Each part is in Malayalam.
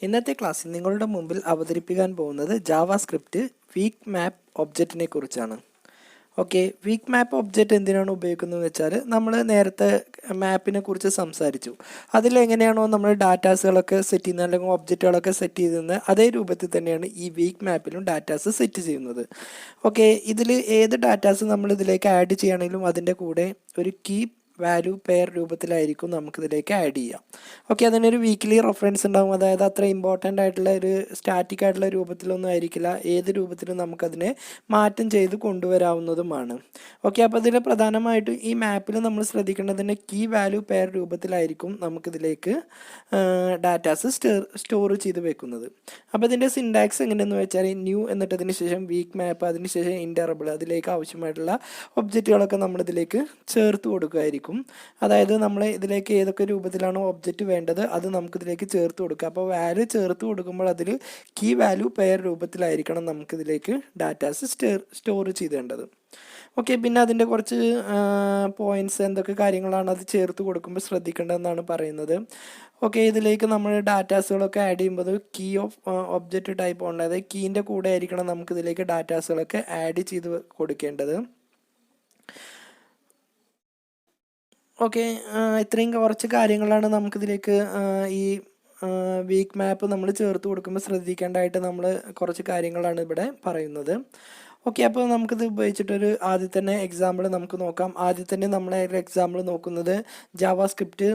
ഇന്നത്തെ ക്ലാസ്സിൽ നിങ്ങളുടെ മുമ്പിൽ അവതരിപ്പിക്കാൻ പോകുന്നത് ജാവാസ്ക്രിപ്റ്റ് വീക്ക് മാപ്പ് ഒബ്ജക്റ്റിനെ കുറിച്ചാണ്. ഓക്കെ, വീക്ക് മാപ്പ് ഒബ്ജക്റ്റ് എന്തിനാണ് ഉപയോഗിക്കുന്നത് വെച്ചാൽ നമ്മൾ നേരത്തെ മാപ്പിനെ കുറിച്ച് സംസാരിച്ചു. അതിലെങ്ങനെയാണോ നമ്മൾ ഡാറ്റാസുകളൊക്കെ സെറ്റ് ചെയ്യുന്നത് അല്ലെങ്കിൽ ഒബ്ജക്റ്റുകളൊക്കെ സെറ്റ് ചെയ്തിരുന്നത് അതേ രൂപത്തിൽ തന്നെയാണ് ഈ വീക്ക് മാപ്പിലും ഡാറ്റാസ് സെറ്റ് ചെയ്യുന്നത്. ഓക്കെ, ഇതിൽ ഏത് ഡാറ്റാസ് നമ്മൾ ഇതിലേക്ക് ആഡ് ചെയ്യുകയാണെങ്കിലും അതിൻ്റെ കൂടെ ഒരു കീ വാല്യൂ പെയർ രൂപത്തിലായിരിക്കും നമുക്കിതിലേക്ക് ആഡ് ചെയ്യാം. ഓക്കെ, അതിനൊരു വീക്ക്ലി റെഫറൻസ് ഉണ്ടാകും. അതായത് അത്ര ഇമ്പോർട്ടൻ്റ് ആയിട്ടുള്ള ഒരു സ്റ്റാറ്റിക് ആയിട്ടുള്ള രൂപത്തിലൊന്നും ആയിരിക്കില്ല. ഏത് രൂപത്തിലും നമുക്കതിനെ മാറ്റം ചെയ്ത് കൊണ്ടുവരാവുന്നതുമാണ്. ഓക്കെ, അപ്പോൾ ഇതിൽ പ്രധാനമായിട്ടും ഈ മാപ്പിൽ നമ്മൾ ശ്രദ്ധിക്കേണ്ടതിൻ്റെ കീ വാല്യൂ പെയർ രൂപത്തിലായിരിക്കും നമുക്കിതിലേക്ക് ഡാറ്റാസ് സ്റ്റോർ ചെയ്ത് വെക്കുന്നത്. അപ്പോൾ ഇതിൻ്റെ സിൻടാക്സ് എങ്ങനെയെന്ന് വെച്ചാൽ ന്യൂ എന്നിട്ടതിന് ശേഷം വീക്ക് മാപ്പ്, അതിന് ശേഷം ഇൻ്ററബിൾ, അതിലേക്ക് ആവശ്യമായിട്ടുള്ള ഒബ്ജക്റ്റുകളൊക്കെ നമ്മളിതിലേക്ക് ചേർത്ത് കൊടുക്കുമായിരിക്കും. അതായത് നമ്മൾ ഇതിലേക്ക് ഏതൊക്കെ രൂപത്തിലാണോ ഒബ്ജക്റ്റ് വേണ്ടത് അത് നമുക്കിതിലേക്ക് ചേർത്ത് കൊടുക്കുക. അപ്പോൾ വാല്യൂ ചേർത്ത് കൊടുക്കുമ്പോൾ അതിൽ കീ വാല്യൂ പെയർ രൂപത്തിലായിരിക്കണം നമുക്കിതിലേക്ക് ഡാറ്റാസ് സ്റ്റോർ ചെയ്തേണ്ടത്. ഓക്കെ, പിന്നെ അതിൻ്റെ കുറച്ച് പോയിൻറ്റ്സ് എന്തൊക്കെ കാര്യങ്ങളാണ് അത് ചേർത്ത് കൊടുക്കുമ്പോൾ ശ്രദ്ധിക്കേണ്ടതെന്നാണ് പറയുന്നത്. ഓക്കെ, ഇതിലേക്ക് നമ്മൾ ഡാറ്റാസുകളൊക്കെ ആഡ് ചെയ്യുമ്പോൾ കീ ഓഫ് ഒബ്ജക്റ്റ് ടൈപ്പ് ഉണ്ട്. അതായത് കീൻ്റെ കൂടെ ആയിരിക്കണം നമുക്കിതിലേക്ക് ഡാറ്റാസുകളൊക്കെ ആഡ് ചെയ്ത് കൊടുക്കേണ്ടത്. ഓക്കെ, ഇത്രയും കുറച്ച് കാര്യങ്ങളാണ് നമുക്കിതിലേക്ക് ഈ വീക്ക് മാപ്പ് നമ്മൾ ചേർത്ത് കൊടുക്കുമ്പോൾ ശ്രദ്ധിക്കേണ്ടതായിട്ട് നമ്മൾ കുറച്ച് കാര്യങ്ങളാണ് ഇവിടെ പറയുന്നത്. ഓക്കെ, അപ്പോൾ നമുക്കിത് ഉപയോഗിച്ചിട്ടൊരു ആദ്യം തന്നെ എക്സാമ്പിൾ നമുക്ക് നോക്കാം. ആദ്യം തന്നെ നമ്മൾ എക്സാമ്പിൾ നോക്കുന്നത് ജാവാസ്ക്രിപ്റ്റ്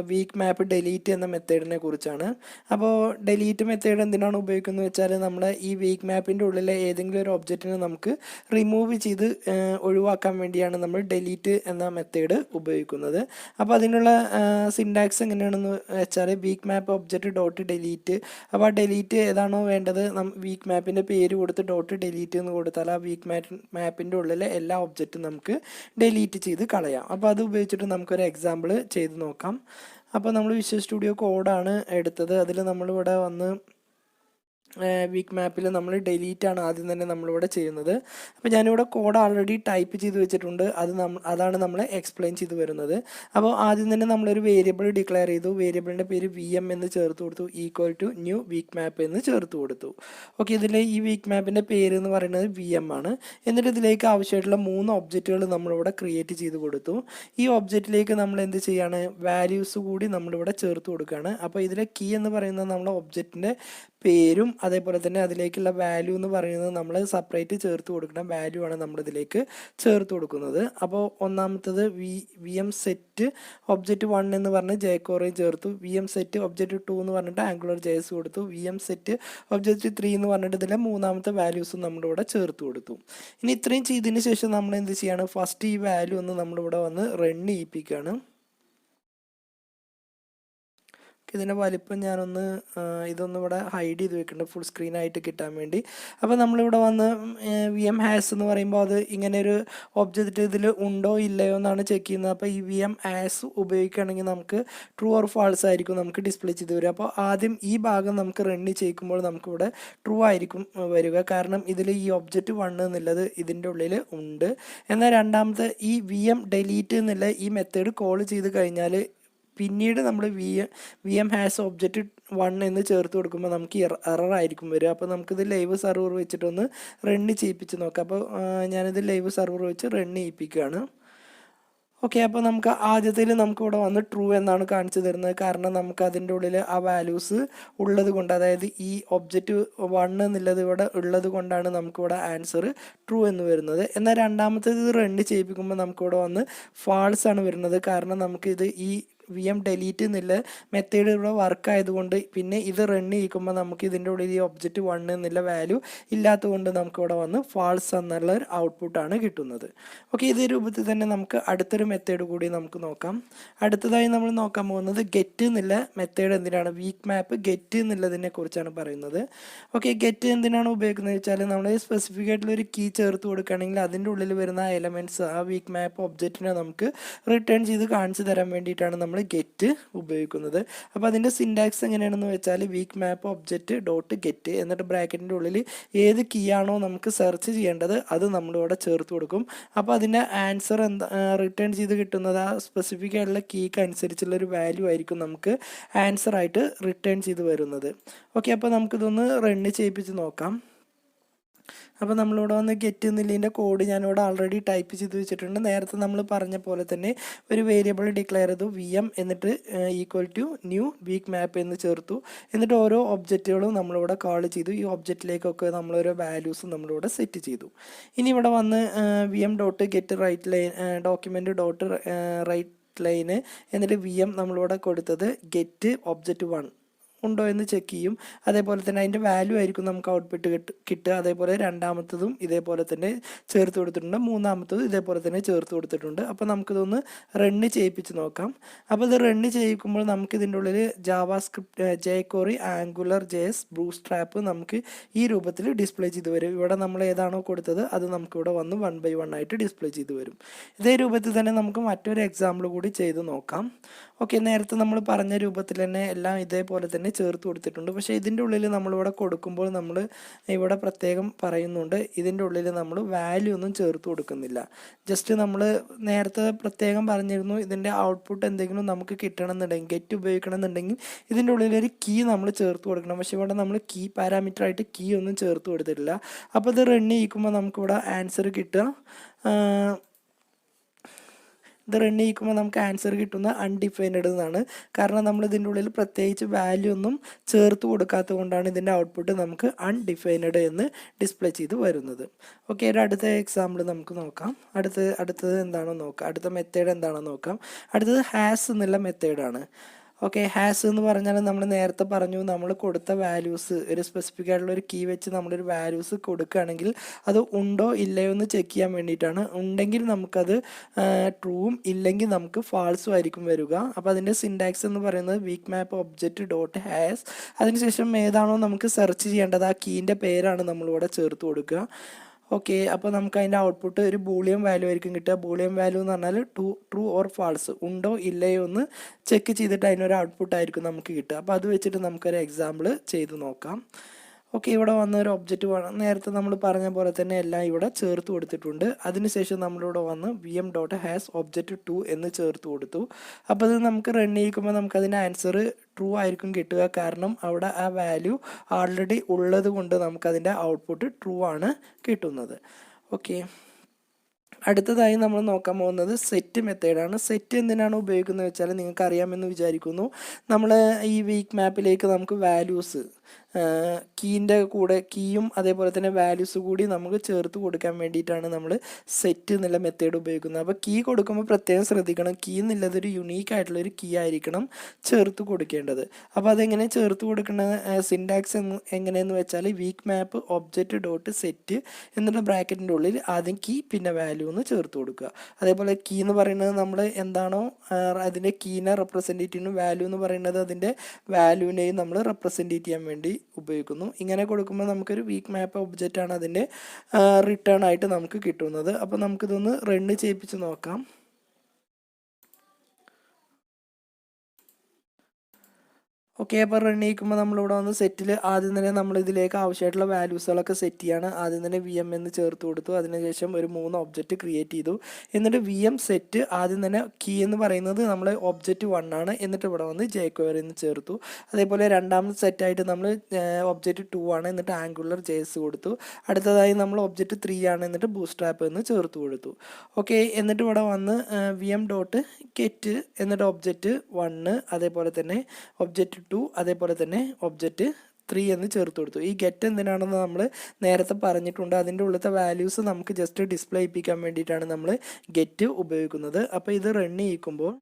വീക്ക് മാപ്പ് ഡിലീറ്റ് എന്ന മെത്തേഡിനെ കുറിച്ചാണ്. അപ്പോൾ ഡിലീറ്റ് മെത്തേഡ് എന്തിനാണ് ഉപയോഗിക്കുന്നത് വെച്ചാൽ നമ്മൾ ഈ വീക്ക് മാപ്പിൻ്റെ ഉള്ളിലെ ഏതെങ്കിലും ഒരു ഒബ്ജക്റ്റിനെ നമുക്ക് റിമൂവ് ചെയ്ത് ഒഴിവാക്കാൻ വേണ്ടിയാണ് നമ്മൾ ഡിലീറ്റ് എന്ന മെത്തേഡ് ഉപയോഗിക്കുന്നത്. അപ്പോൾ അതിനുള്ള സിൻടാക്സ് എങ്ങനെയാണെന്ന് വെച്ചാൽ week map object dot delete. അപ്പോൾ ആ ഡിലീറ്റ് ഏതാണോ വേണ്ടത് വീക്ക് മാപ്പിൻ്റെ പേര് കൊടുത്ത് ഡോട്ട് ഡിലീറ്റ് എന്ന് കൊടുത്താൽ ആ വീക്ക് മാപ്പിൻ്റെ ഉള്ളിലെ എല്ലാ ഒബ്ജക്റ്റും നമുക്ക് ഡിലീറ്റ് ചെയ്ത് കളയാം. അപ്പോൾ അത് ഉപയോഗിച്ചിട്ട് നമുക്കൊരു എക്സാമ്പിൾ ചെയ്ത് നോക്കാം. അപ്പോൾ നമ്മൾ വിഷ്വൽ സ്റ്റുഡിയോ കോഡാണ് എടുത്തത്. അതിൽ നമ്മളിവിടെ വന്ന് വീക്ക് മാപ്പിൽ നമ്മൾ ഡിലീറ്റ് ആണ് ആദ്യം തന്നെ നമ്മളിവിടെ ചെയ്യുന്നത്. അപ്പോൾ ഞാനിവിടെ കോഡ് ഓൾറെഡി ടൈപ്പ് ചെയ്ത് വെച്ചിട്ടുണ്ട്. അതാണ് നമ്മൾ എക്സ്പ്ലെയിൻ ചെയ്ത് വരുന്നത്. അപ്പോൾ ആദ്യം തന്നെ നമ്മളൊരു വേരിയബിൾ ഡിക്ലെയർ ചെയ്തു. വേരിയബിളിൻ്റെ പേര് VM എന്ന് ചേർത്ത് കൊടുത്തു, ഈക്വൽ ടു ന്യൂ വീക്ക് മാപ്പ് എന്ന് ചേർത്ത് കൊടുത്തു. ഓക്കെ, ഇതിൽ ഈ വീക്ക് മാപ്പിൻ്റെ പേര് എന്ന് പറയുന്നത് VM ആണ്. എന്നിട്ട് ഇതിലേക്ക് ആവശ്യമായിട്ടുള്ള 3 ഒബ്ജക്റ്റുകൾ നമ്മളിവിടെ ക്രിയേറ്റ് ചെയ്ത് കൊടുത്തു. ഈ ഒബ്ജക്റ്റിലേക്ക് നമ്മൾ എന്ത് ചെയ്യാണ്, വാല്യൂസ് കൂടി നമ്മളിവിടെ ചേർത്ത് കൊടുക്കുകയാണ്. അപ്പോൾ ഇതിലെ കീ എന്ന് പറയുന്നത് നമ്മുടെ ഒബ്ജക്റ്റിൻ്റെ പേരും അതേപോലെ തന്നെ അതിലേക്കുള്ള വാല്യൂ എന്ന് പറയുന്നത് നമ്മൾ സെപ്പറേറ്റ് ചേർത്ത് കൊടുക്കണം. വാല്യൂ ആണ് നമ്മളിതിലേക്ക് ചേർത്ത് കൊടുക്കുന്നത്. അപ്പോൾ ഒന്നാമത്തത് VM സെറ്റ് ഒബ്ജക്റ്റ് 1 എന്ന് പറഞ്ഞ് ജേക്കോറയും ചേർത്തു. VM സെറ്റ് ഒബ്ജക്റ്റ് 2 എന്ന് പറഞ്ഞിട്ട് ആംഗുലർ JS കൊടുത്തു. VM സെറ്റ് ഒബ്ജക്റ്റ് 3 എന്ന് പറഞ്ഞിട്ട് ഇതിലെ മൂന്നാമത്തെ വാല്യൂസും നമ്മളിവിടെ ചേർത്ത് കൊടുത്തു. ഇനി ഇത്രയും ചെയ്തതിന് ശേഷം നമ്മൾ എന്ത് ചെയ്യാണ്, ഫസ്റ്റ് ഈ വാല്യൂ ഒന്ന് നമ്മളിവിടെ വന്ന് റൺ ചെയ്യിപ്പിക്കുകയാണ്. ഇതിൻ്റെ വലിപ്പം ഞാനൊന്ന് ഇതൊന്നും ഇവിടെ ഹൈഡ് ചെയ്ത് വെക്കുന്നുണ്ട് ഫുൾ സ്ക്രീനായിട്ട് കിട്ടാൻ വേണ്ടി. അപ്പോൾ നമ്മളിവിടെ വന്ന് VM ഹാസ് എന്ന് പറയുമ്പോൾ അത് ഇങ്ങനെ ഒരു ഒബ്ജക്റ്റ് ഇതിൽ ഉണ്ടോ ഇല്ലയോ എന്നാണ് ചെക്ക് ചെയ്യുന്നത്. അപ്പോൾ ഈ VM ഹാസ് ഉപയോഗിക്കുകയാണെങ്കിൽ നമുക്ക് ട്രൂ ഓർ ഫാൾസ് ആയിരിക്കും നമുക്ക് ഡിസ്പ്ലേ ചെയ്ത് വരിക. അപ്പോൾ ആദ്യം ഈ ഭാഗം നമുക്ക് റണ്ണ് ചെയ്യിക്കുമ്പോൾ നമുക്കിവിടെ ട്രൂ ആയിരിക്കും വരിക, കാരണം ഇതിൽ ഈ ഒബ്ജക്റ്റ് 1 എന്നുള്ളത് ഇതിൻ്റെ ഉള്ളിൽ ഉണ്ട്. എന്നാൽ രണ്ടാമത്തെ ഈ VM ഡിലീറ്റ് എന്നുള്ള ഈ മെത്തേഡ് കോൾ ചെയ്ത് കഴിഞ്ഞാൽ പിന്നീട് നമ്മൾ VM ഹാസ് ഒബ്ജക്റ്റ് 1 എന്ന് ചേർത്ത് കൊടുക്കുമ്പോൾ നമുക്ക് എറർ ആയിരിക്കും വരിക. അപ്പോൾ നമുക്കിത് ലൈവ് സെർവർ വെച്ചിട്ടൊന്ന് റണ്ണ് ചെയ്യിപ്പിച്ച് നോക്കാം. അപ്പോൾ ഞാനിത് ലൈവ് സെർവർ വെച്ച് റണ്ണ് ചെയ്യിപ്പിക്കുകയാണ്. ഓക്കെ, അപ്പോൾ നമുക്ക് ആദ്യത്തിൽ നമുക്കിവിടെ വന്ന് ട്രൂ എന്നാണ് കാണിച്ചു തരുന്നത്, കാരണം നമുക്ക് അതിൻ്റെ ഉള്ളിൽ ആ വാല്യൂസ് ഉള്ളത് കൊണ്ട്, അതായത് ഈ ഒബ്ജക്റ്റ് 1 എന്നുള്ളത് ഇവിടെ ഉള്ളത് കൊണ്ടാണ് നമുക്കിവിടെ ആൻസർ ട്രൂ എന്ന് വരുന്നത്. എന്നാൽ രണ്ടാമത്തേത് ഇത് റണ്ണ് ചെയ്യിപ്പിക്കുമ്പോൾ നമുക്കിവിടെ വന്ന് ഫാൾസ് ആണ് വരുന്നത്, കാരണം നമുക്കിത് ഈ VM ഡിലീറ്റ് എന്നുള്ള മെത്തേഡ് ഇവിടെ വർക്ക് ആയതുകൊണ്ട് പിന്നെ ഇത് റണ്ണ് ചെയ്യിക്കുമ്പോൾ നമുക്ക് ഇതിൻ്റെ ഉള്ളിൽ ഈ ഒബ്ജക്റ്റ് 1 എന്നുള്ള വാല്യൂ ഇല്ലാത്തതുകൊണ്ട് നമുക്കിവിടെ വന്ന് ഫാൾസ് എന്നുള്ള ഒരു ഔട്ട്പുട്ടാണ് കിട്ടുന്നത്. ഓക്കെ, ഇതേ രൂപത്തിൽ തന്നെ നമുക്ക് അടുത്തൊരു മെത്തേഡ് കൂടി നമുക്ക് നോക്കാം. അടുത്തതായി നമ്മൾ നോക്കാൻ പോകുന്നത് ഗെറ്റ് എന്നുള്ള മെത്തേഡ് എന്തിനാണ്, വീക്ക് മാപ്പ് ഗെറ്റ് എന്നുള്ളതിനെ കുറിച്ചാണ് പറയുന്നത്. ഓക്കെ, ഗെറ്റ് എന്തിനാണ് ഉപയോഗിക്കുന്നത് വെച്ചാൽ നമ്മൾ സ്പെസിഫിക് ആയിട്ടുള്ള ഒരു കീ ചേർത്ത് കൊടുക്കുകയാണെങ്കിൽ അതിൻ്റെ ഉള്ളിൽ വരുന്ന എലമെൻറ്റ്സ് ആ വീക്ക് മാപ്പ് ഒബ്ജക്റ്റിനെ നമുക്ക് റിട്ടേൺ ചെയ്ത് കാണിച്ചു തരാൻ വേണ്ടിയിട്ടാണ് നമ്മൾ നമ്മൾ ഗെറ്റ് ഉപയോഗിക്കുന്നത്. അപ്പോൾ അതിൻ്റെ സിൻടാക്സ് എങ്ങനെയാണെന്ന് വെച്ചാൽ week map object dot get എന്നിട്ട് ബ്രാക്കറ്റിൻ്റെ ഉള്ളിൽ ഏത് കീ ആണോ നമുക്ക് സെർച്ച് ചെയ്യേണ്ടത് അത് നമ്മളിവിടെ ചേർത്ത് കൊടുക്കും. അപ്പോൾ അതിൻ്റെ ആൻസർ എന്താ റിട്ടേൺ ചെയ്ത് കിട്ടുന്നത് ആ സ്പെസിഫിക് ആയിട്ടുള്ള കീക്ക് അനുസരിച്ചുള്ളൊരു വാല്യൂ ആയിരിക്കും നമുക്ക് ആൻസർ ആയിട്ട് റിട്ടേൺ ചെയ്ത് വരുന്നത്. ഓക്കെ, അപ്പോൾ നമുക്കിതൊന്ന് റണ്ണ് ചെയ്യിപ്പിച്ച് നോക്കാം. അപ്പോൾ നമ്മളിവിടെ വന്ന് ഗെറ്റ് എന്നുള്ളതിൻ്റെ കോഡ് ഞാനിവിടെ ഓൾറെഡി ടൈപ്പ് ചെയ്ത് വെച്ചിട്ടുണ്ട്. നേരത്തെ നമ്മൾ പറഞ്ഞ പോലെ തന്നെ ഒരു വേരിയബിൾ ഡിക്ലെയർ ചെയ്തു VM എന്നിട്ട് ഈക്വൽ ടു ന്യൂ വീക്ക് മാപ്പ് എന്ന് ചേർത്തു. എന്നിട്ട് ഓരോ ഒബ്ജക്റ്റുകളും നമ്മളിവിടെ കോൾ ചെയ്തു. ഈ ഒബ്ജക്റ്റിലേക്കൊക്കെ നമ്മളോരോ വാല്യൂസ് നമ്മളിവിടെ സെറ്റ് ചെയ്തു. ഇനി ഇവിടെ വന്ന് VM dot get write line document dot write line എന്നിട്ട് VM നമ്മളിവിടെ കൊടുത്തത് ഗെറ്റ് ഒബ്ജക്റ്റ് 1 ഉണ്ടോ എന്ന് ചെക്ക് ചെയ്യും. അതേപോലെ തന്നെ അതിൻ്റെ വാല്യൂ ആയിരിക്കും നമുക്ക് ഔട്ട്പുട്ട് കിട്ടുക. അതേപോലെ രണ്ടാമത്തതും ഇതേപോലെ തന്നെ ചേർത്ത് കൊടുത്തിട്ടുണ്ട്, മൂന്നാമത്തതും ഇതേപോലെ തന്നെ ചേർത്ത് കൊടുത്തിട്ടുണ്ട്. അപ്പോൾ നമുക്കിതൊന്ന് റണ്ണ് ചെയ്യിപ്പിച്ച് നോക്കാം. അപ്പോൾ ഇത് റണ്ണ് ചെയ്യിക്കുമ്പോൾ നമുക്ക് ഇതിൻ്റെ ഉള്ളിൽ JavaScript jQuery angular JS bootstrap നമുക്ക് ഈ രൂപത്തിൽ ഡിസ്പ്ലേ ചെയ്ത് വരും. ഇവിടെ നമ്മൾ ഏതാണോ കൊടുത്തത് അത് നമുക്കിവിടെ വന്ന് 1 by 1 ആയിട്ട് ഡിസ്പ്ലേ ചെയ്ത് വരും. ഇതേ രൂപത്തിൽ തന്നെ നമുക്ക് മറ്റൊരു എക്സാമ്പിൾ കൂടി ചെയ്ത് നോക്കാം. ഓക്കെ, നേരത്തെ നമ്മൾ പറഞ്ഞ രൂപത്തിൽ തന്നെ എല്ലാം ഇതേപോലെ തന്നെ ചേർത്ത് കൊടുത്തിട്ടുണ്ട്. പക്ഷേ ഇതിൻ്റെ ഉള്ളിൽ നമ്മളിവിടെ കൊടുക്കുമ്പോൾ നമ്മൾ ഇവിടെ പ്രത്യേകം പറയുന്നുണ്ട് ഇതിൻ്റെ ഉള്ളിൽ നമ്മൾ വാല്യൂ ഒന്നും ചേർത്ത് കൊടുക്കുന്നില്ല. ജസ്റ്റ് നമ്മൾ നേരത്തെ പ്രത്യേകം പറഞ്ഞിരുന്നു ഇതിൻ്റെ ഔട്ട്പുട്ട് എന്തെങ്കിലും നമുക്ക് കിട്ടണമെന്നുണ്ടെങ്കിൽ ഗെറ്റ് ഉപയോഗിക്കണമെന്നുണ്ടെങ്കിൽ ഇതിൻ്റെ ഉള്ളിലൊരു കീ നമ്മൾ ചേർത്ത് കൊടുക്കണം. പക്ഷേ ഇവിടെ നമ്മൾ കീ പാരാമീറ്ററായിട്ട് കീ ഒന്നും ചേർത്ത് കൊടുത്തിട്ടില്ല. അപ്പോൾ ഇത് റൺ ചെയ്യിക്കുമ്പോൾ നമുക്കിവിടെ ആൻസർ കിട്ടുക ഇത് റൺ ചെയ്യിക്കുമ്പോൾ നമുക്ക് ആൻസർ കിട്ടുന്ന അൺഡിഫൈൻഡ് എന്നാണ്. കാരണം നമ്മൾ ഇതിൻ്റെ ഉള്ളിൽ പ്രത്യേകിച്ച് വാല്യൂ ഒന്നും ചേർത്ത് കൊടുക്കാത്തത് കൊണ്ടാണ് ഇതിൻ്റെ ഔട്ട്പുട്ട് നമുക്ക് അൺഡിഫൈൻഡ് എന്ന് ഡിസ്പ്ലേ ചെയ്ത് വരുന്നത്. ഓക്കെ, ഒരു അടുത്ത എക്സാമ്പിൾ നമുക്ക് നോക്കാം. അടുത്തത് എന്താണോ നോക്കാം, അടുത്ത മെത്തേഡ് എന്താണോ നോക്കാം. അടുത്തത് ഹാസ് എന്നുള്ള മെത്തേഡാണ്. ഓക്കെ, ഹാസ് എന്ന് പറഞ്ഞാൽ നമ്മൾ നേരത്തെ പറഞ്ഞു നമ്മൾ കൊടുത്ത വാല്യൂസ് ഒരു സ്പെസിഫിക് ആയിട്ടുള്ള ഒരു കീ വെച്ച് നമ്മളൊരു വാല്യൂസ് കൊടുക്കുകയാണെങ്കിൽ അത് ഉണ്ടോ ഇല്ലയോ എന്ന് ചെക്ക് ചെയ്യാൻ വേണ്ടിയിട്ടാണ്. ഉണ്ടെങ്കിൽ നമുക്കത് ട്രൂവും ഇല്ലെങ്കിൽ നമുക്ക് ഫാൾസും ആയിരിക്കും വരിക. അപ്പോൾ അതിൻ്റെ സിൻടാക്സ് എന്ന് പറയുന്നത് weak map object dot has, അതിനുശേഷം ഏതാണോ നമുക്ക് സെർച്ച് ചെയ്യേണ്ടത് ആ കീൻ്റെ പേരാണ് നമ്മളിവിടെ ചേർത്ത് കൊടുക്കുക. ഓക്കെ, അപ്പോൾ നമുക്ക് അതിൻ്റെ ഔട്ട്പുട്ട് ഒരു ബൂളിയൻ വാല്യൂ ആയിരിക്കും കിട്ടുക. ബൂളിയൻ വാല്യൂ എന്ന് പറഞ്ഞാൽ ട്രൂ ഓർ ഫാൾസ് ഉണ്ടോ ഇല്ലയോ എന്ന് ചെക്ക് ചെയ്തിട്ട് അതിനൊരു ഔട്ട്പുട്ട് ആയിരിക്കും നമുക്ക് കിട്ടുക. അപ്പോൾ അത് വെച്ചിട്ട് നമുക്കൊരു എക്സാമ്പിൾ ചെയ്ത് നോക്കാം. ഓക്കെ, ഇവിടെ വന്ന ഒരു ഒബ്ജക്റ്റ് വേണം. നേരത്തെ നമ്മൾ പറഞ്ഞ പോലെ തന്നെ എല്ലാം ഇവിടെ ചേർത്ത് കൊടുത്തിട്ടുണ്ട്. അതിനുശേഷം നമ്മളിവിടെ വന്ന് VM ഡോട്ട് ഹാസ് ഒബ്ജക്റ്റ് 2 എന്ന് ചേർത്ത് കൊടുത്തു. അപ്പോൾ ഇത് നമുക്ക് റൺ ചെയ്യിക്കുമ്പോൾ നമുക്കതിൻ്റെ ആൻസർ ട്രൂ ആയിരിക്കും കിട്ടുക. കാരണം അവിടെ ആ വാല്യൂ ആൾറെഡി ഉള്ളത് കൊണ്ട് നമുക്കതിൻ്റെ ഔട്ട്പുട്ട് ട്രൂ ആണ് കിട്ടുന്നത്. ഓക്കെ, അടുത്തതായി നമ്മൾ നോക്കാൻ പോകുന്നത് സെറ്റ് മെത്തേഡാണ്. സെറ്റ് എന്തിനാണ് ഉപയോഗിക്കുന്നത് വെച്ചാൽ നിങ്ങൾക്ക് അറിയാമെന്ന് വിചാരിക്കുന്നു. നമ്മൾ ഈ വീക്ക് മാപ്പിലേക്ക് നമുക്ക് വാല്യൂസ് കീൻ്റെ കൂടെ കീയും അതേപോലെ തന്നെ വാല്യൂസ് കൂടി നമുക്ക് ചേർത്ത് കൊടുക്കാൻ വേണ്ടിയിട്ടാണ് നമ്മൾ സെറ്റ് എന്നുള്ള മെത്തേഡ് ഉപയോഗിക്കുന്നത്. അപ്പോൾ കീ കൊടുക്കുമ്പോൾ പ്രത്യേകം ശ്രദ്ധിക്കണം, കീ എന്നുള്ളത് ഒരു യുണീക്ക് ആയിട്ടുള്ളൊരു കീ ആയിരിക്കണം ചേർത്ത് കൊടുക്കേണ്ടത്. അപ്പോൾ അതെങ്ങനെ ചേർത്ത് കൊടുക്കുന്ന സിൻടാക്സ് എങ്ങനെയെന്ന് വെച്ചാൽ week map object dot set എന്നുള്ള ബ്രാക്കറ്റിൻ്റെ ഉള്ളിൽ ആദ്യം കീ പിന്നെ വാല്യൂ എന്ന് ചേർത്ത് കൊടുക്കുക. അതേപോലെ കീ എന്ന് പറയുന്നത് നമ്മൾ എന്താണോ അതിൻ്റെ കീനെ റെപ്രസെൻറ്റ് ചെയ്യുന്നു, വാല്യൂ എന്ന് പറയുന്നത് അതിൻ്റെ വാല്യൂവിനെയും നമ്മൾ റെപ്രസെൻറ്റ് ചെയ്യാൻ വേണ്ടി ഉപയോഗിക്കുന്നു. ഇങ്ങനെ കൊടുക്കുമ്പോൾ നമുക്കൊരു വീക്ക് മാപ്പ് ഒബ്ജക്റ്റ് ആണ് അതിൻ്റെ റിട്ടേൺ ആയിട്ട് നമുക്ക് കിട്ടുന്നത്. അപ്പോൾ നമുക്കിതൊന്ന് റണ്ണ് ചെയ്യിപ്പിച്ച് നോക്കാം. ഓക്കെ, അപ്പോൾ റൺ ചെയ്യിക്കുമ്പോൾ നമ്മളിവിടെ വന്ന് സെറ്റിൽ ആദ്യം തന്നെ നമ്മൾ ഇതിലേക്ക് ആവശ്യമായിട്ടുള്ള വാല്യൂസുകളൊക്കെ സെറ്റ് ചെയ്യാണ്. ആദ്യം തന്നെ VM എന്ന് ചേർത്ത് കൊടുത്തു. അതിനുശേഷം ഒരു 3 ഒബ്ജക്റ്റ് ക്രിയേറ്റ് ചെയ്തു. എന്നിട്ട് VM സെറ്റ് ആദ്യം തന്നെ കീ എന്ന് പറയുന്നത് നമ്മൾ ഒബ്ജക്റ്റ് 1 ആണ്. എന്നിട്ട് ഇവിടെ വന്ന് jQuery എന്ന് ചേർത്തു. അതേപോലെ രണ്ടാമത്തെ സെറ്റായിട്ട് നമ്മൾ ഒബ്ജക്റ്റ് 2 ആണ്. എന്നിട്ട് ആംഗുലർ JS കൊടുത്തു. അടുത്തതായി നമ്മൾ ഒബ്ജക്റ്റ് 3 ആണ്. എന്നിട്ട് ബൂട്ട്സ്ട്രാപ്പ് എന്ന് ചേർത്ത് കൊടുത്തു. ഓക്കെ, എന്നിട്ട് ഇവിടെ വന്ന് VM ഡോട്ട് ഗെറ്റ് എന്നിട്ട് ഒബ്ജക്റ്റ് 1 അതേപോലെ തന്നെ ഒബ്ജക്റ്റ് 2 അതേപോലെ തന്നെ ഒബ്ജക്റ്റ് 3 എന്ന് ചേർത്ത് കൊടുത്തു. ഈ ഗെറ്റ് എന്തിനാണെന്ന് നമ്മൾ നേരത്തെ പറഞ്ഞിട്ടുണ്ട്. അതിൻ്റെ ഉള്ളത്തെ വാല്യൂസ് നമുക്ക് ജസ്റ്റ് ഡിസ്പ്ലേ ചെയ്യിപ്പിക്കാൻ വേണ്ടിയിട്ടാണ് നമ്മൾ ഗെറ്റ് ഉപയോഗിക്കുന്നത്. അപ്പോൾ ഇത് റൺ ചെയ്യിക്കുമ്പോൾ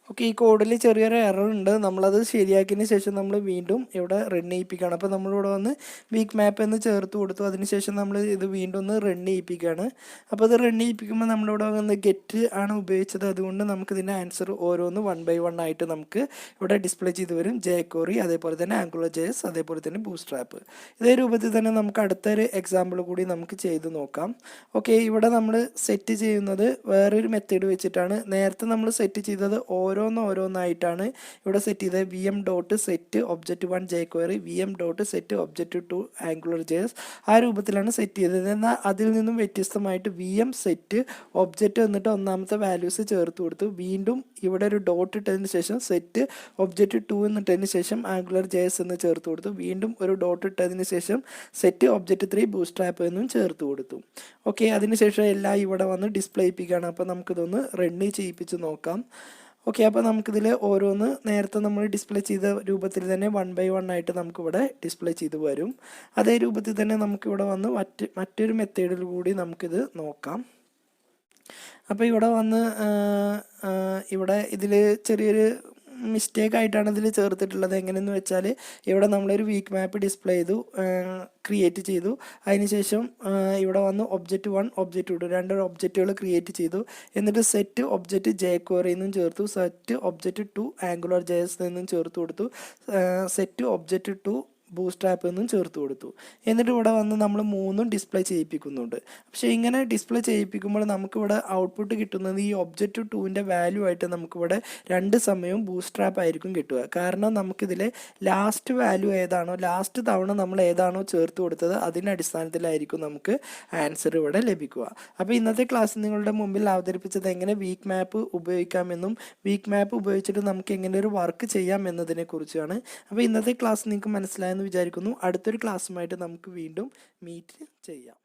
ഓക്കെ, ഈ കോഡിൽ ചെറിയൊരു എറർ ഉണ്ട്. നമ്മളത് ശരിയാക്കിയതിന് ശേഷം നമ്മൾ വീണ്ടും ഇവിടെ റൺ ചെയ്യിപ്പിക്കുകയാണ്. അപ്പോൾ നമ്മളിവിടെ വന്ന് വീക്ക് മാപ്പ് എന്ന് ചേർത്ത് കൊടുത്തു. അതിനുശേഷം നമ്മൾ ഇത് വീണ്ടും ഒന്ന് റൺ ചെയ്യിപ്പിക്കുകയാണ്. അപ്പോൾ ഇത് റൺ ചെയ്യിപ്പിക്കുമ്പോൾ നമ്മളിവിടെ വന്ന് ഗെറ്റ് ആണ് ഉപയോഗിച്ചത്. അതുകൊണ്ട് നമുക്കിതിൻ്റെ ആൻസർ ഓരോന്ന് 1 by 1 ആയിട്ട് നമുക്ക് ഇവിടെ ഡിസ്പ്ലേ ചെയ്ത് വരും. jQuery, അതേപോലെ തന്നെ AngularJS, അതേപോലെ തന്നെ ബൂട്ട്സ്ട്രാപ്പ്. ഇതേ രൂപത്തിൽ തന്നെ നമുക്ക് അടുത്തൊരു എക്സാമ്പിൾ കൂടി നമുക്ക് ചെയ്ത് നോക്കാം. ഓക്കെ, ഇവിടെ നമ്മൾ സെറ്റ് ചെയ്യുന്നത് വേറൊരു മെത്തേഡ് വെച്ചിട്ടാണ്. നേരത്തെ നമ്മൾ സെറ്റ് ചെയ്തത് ഓരോന്നായിട്ടാണ് ഇവിടെ സെറ്റ് ചെയ്തത്. vm.set object1 jQuery, vm.set object2 AngularJS, ആ രൂപത്തിലാണ് സെറ്റ് ചെയ്തത്. എന്നാൽ അതിൽ നിന്നും വ്യത്യസ്തമായിട്ട് vm സെറ്റ് ഒബ്ജക്റ്റ് എന്നിട്ട് ഒന്നാമത്തെ വാല്യൂസ് ചേർത്ത് കൊടുത്തു. വീണ്ടും ഇവിടെ ഒരു ഡോട്ട് ഇട്ടതിന് ശേഷം സെറ്റ് object2 എന്നിട്ടതിന് ശേഷം AngularJS എന്ന് ചേർത്ത് കൊടുത്തു. വീണ്ടും ഒരു ഡോട്ട് ഇട്ടതിന് ശേഷം സെറ്റ് object3 ബൂട്ട്സ്ട്രാപ്പ് എന്നും ചേർത്ത് കൊടുത്തു. ഓക്കെ, അതിനുശേഷം എല്ലാം ഇവിടെ വന്ന് ഡിസ്പ്ലേ ചെയ്യിപ്പിക്കുകയാണ്. അപ്പോൾ നമുക്കിതൊന്ന് റൺ ചെയ്യിപ്പിച്ച് നോക്കാം. ഓക്കെ, അപ്പോൾ നമുക്കിതിൽ ഓരോന്ന് നേരത്തെ നമ്മൾ ഡിസ്പ്ലേ ചെയ്ത രൂപത്തിൽ തന്നെ 1 by 1 ആയിട്ട് നമുക്കിവിടെ ഡിസ്പ്ലേ ചെയ്ത് വരും. അതേ രൂപത്തിൽ തന്നെ നമുക്കിവിടെ വന്ന് മറ്റൊരു മെത്തേഡിൽ കൂടി നമുക്കിത് നോക്കാം. അപ്പോൾ ഇവിടെ വന്ന് ഇവിടെ ഇതിൽ ചെറിയൊരു മിസ്റ്റേക്ക് ആയിട്ടാണ് ഇതിൽ ചേർത്തിട്ടുള്ളത്. എങ്ങനെയെന്ന് വെച്ചാൽ ഇവിടെ നമ്മളൊരു വീക്ക് മാപ്പ് ഡിസ്പ്ലേ ചെയ്തു, ക്രിയേറ്റ് ചെയ്തു. അതിനുശേഷം ഇവിടെ വന്ന് object1 object2 രണ്ട് ഒബ്ജക്റ്റുകൾ ക്രിയേറ്റ് ചെയ്തു. എന്നിട്ട് സെറ്റ് ഒബ്ജക്റ്റ് jQuery എന്നും ചേർത്തു, സെറ്റ് object2 AngularJS എന്നും ചേർത്ത് കൊടുത്തു, സെറ്റ് object2 ബൂട്ട്സ്ട്രാപ്പ് എന്നും ചേർത്ത് കൊടുത്തു. എന്നിട്ട് ഇവിടെ വന്ന് നമ്മൾ മൂന്നും ഡിസ്പ്ലേ ചെയ്യിപ്പിക്കുന്നുണ്ട്. പക്ഷേ ഇങ്ങനെ ഡിസ്പ്ലേ ചെയ്യിപ്പിക്കുമ്പോൾ നമുക്കിവിടെ ഔട്ട്പുട്ട് കിട്ടുന്നത് ഈ object2ൻ്റെ വാല്യൂ ആയിട്ട് നമുക്കിവിടെ രണ്ട് സമയവും ബൂട്ട്സ്ട്രാപ്പ് ആയിരിക്കും കിട്ടുക. കാരണം നമുക്കിതിൽ ലാസ്റ്റ് വാല്യൂ ഏതാണോ, ലാസ്റ്റ് തവണ നമ്മൾ ഏതാണോ ചേർത്ത് കൊടുത്തത് അതിൻ്റെ അടിസ്ഥാനത്തിലായിരിക്കും നമുക്ക് ആൻസർ ഇവിടെ ലഭിക്കുക. അപ്പോൾ ഇന്നത്തെ ക്ലാസ് നിങ്ങളുടെ മുമ്പിൽ അവതരിപ്പിച്ചത് എങ്ങനെ വീക്ക് മാപ്പ് ഉപയോഗിക്കാമെന്നും വീക്ക് മാപ്പ് ഉപയോഗിച്ചിട്ട് നമുക്ക് എങ്ങനെ ഒരു വർക്ക് ചെയ്യാം എന്നതിനെ കുറിച്ചാണ്. അപ്പോൾ ഇന്നത്തെ ക്ലാസ് നിങ്ങൾക്ക് മനസ്സിലായെന്ന് വിചാരിക്കുന്നു. അടുത്തൊരു ക്ലാസ്സുമായിട്ട് നമുക്ക് വീണ്ടും മീറ്റ് ചെയ്യാം.